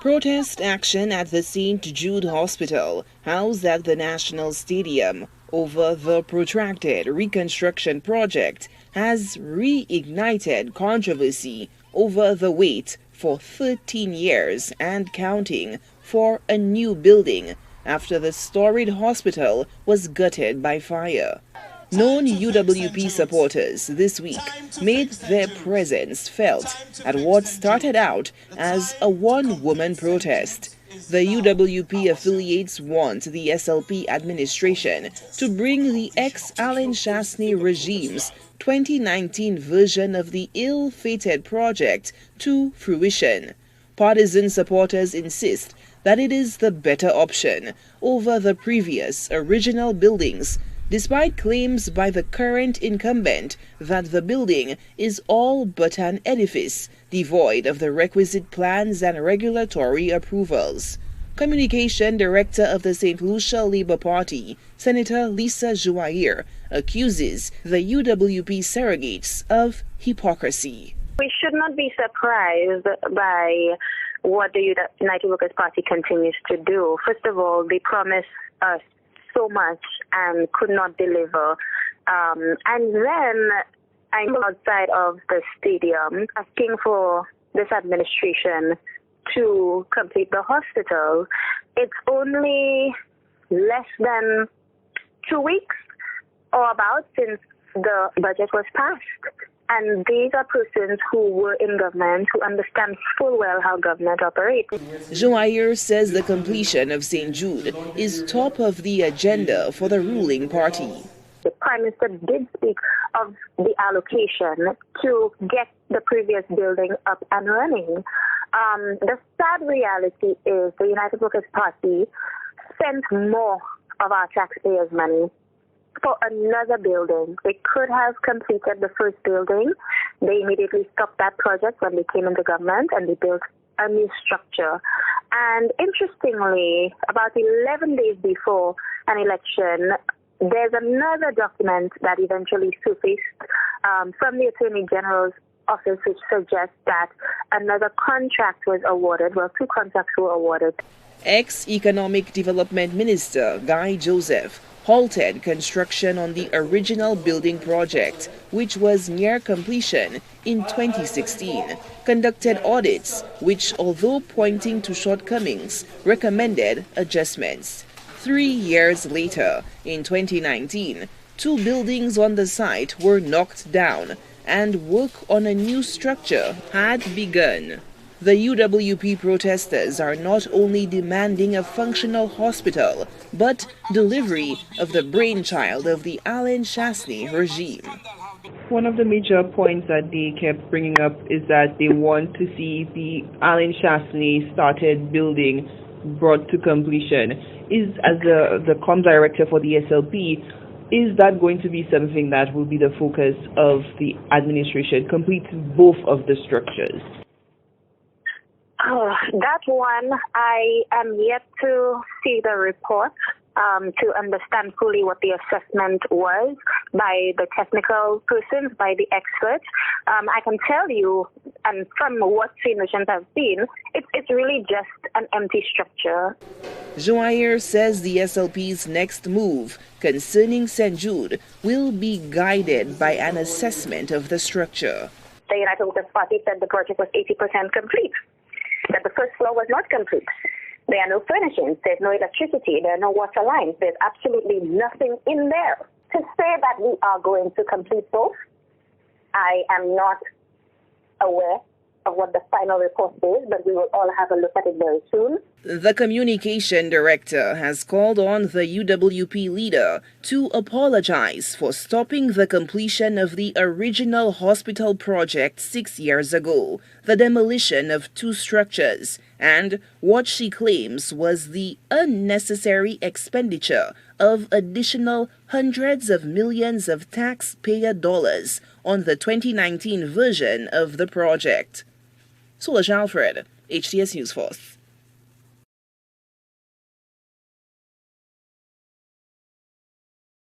Protest action at the St. Jude Hospital, housed at the National Stadium, over the protracted reconstruction project has reignited controversy over the wait for 13 years and counting for a new building after the storied hospital was gutted by fire. Known UWP supporters this week made their presence felt at what started out as a one-woman protest. The UWP affiliates want the SLP administration to bring the ex-Alan Chastanet regime's 2019 version of the ill-fated project to fruition. Partisan supporters insist that it is the better option over the previous original buildings, despite claims by the current incumbent that the building is all but an edifice, devoid of the requisite plans and regulatory approvals. Communication Director of the St. Lucia Labour Party, Senator Lucia, accuses the UWP surrogates of hypocrisy. We should not be surprised by what the United Workers' Party continues to do. First of all, they promise us so much and could not deliver. And then I'm outside of the stadium asking for this administration to complete the hospital. It's only less than 2 weeks or about since the budget was passed. And these are persons who were in government who understand full well how government operates. Joair says the completion of St. Jude is top of the agenda for the ruling party. The Prime Minister did speak of the allocation to get the previous building up and running. The sad reality is the United Workers' Party spent more of our taxpayers' money for another building. They could have completed the first building. They immediately stopped that project when they came into government and they built a new structure. And interestingly, about 11 days before an election, there's another document that eventually surfaced from the Attorney General's office which suggests that another contract was awarded. Well, 2 contracts were awarded. Ex-Economic Development Minister Guy Joseph halted construction on the original building project, which was near completion in 2016, conducted audits which, although pointing to shortcomings, recommended adjustments. 3 years later, in 2019, 2 buildings on the site were knocked down and work on a new structure had begun. The UWP protesters are not only demanding a functional hospital, but delivery of the brainchild of the Alan Chastanet regime. One of the major points that they kept bringing up is that they want to see the Alan Chastanet started building brought to completion. As the comm director for the SLP, is that going to be something that will be the focus of the administration, complete both of the structures? That one, I am yet to see the report to understand fully what the assessment was by the technical persons, by the experts. I can tell you, and from what St. Lucians have seen, it's really just an empty structure. Joair says the SLP's next move concerning St. Jude will be guided by an assessment of the structure. The United Workers' Party said the project was 80% complete, that the first floor was not complete. There are no furnishings, there's no electricity, there are no water lines, there's absolutely nothing in there. To say that we are going to complete both, I am not aware of what the final report is, but we will all have a look at it very soon. The communication director has called on the UWP leader to apologize for stopping the completion of the original hospital project 6 years ago, the demolition of 2 structures, and what she claims was the unnecessary expenditure of additional hundreds of millions of taxpayer dollars on the 2019 version of the project. Lucia, HTS News Force.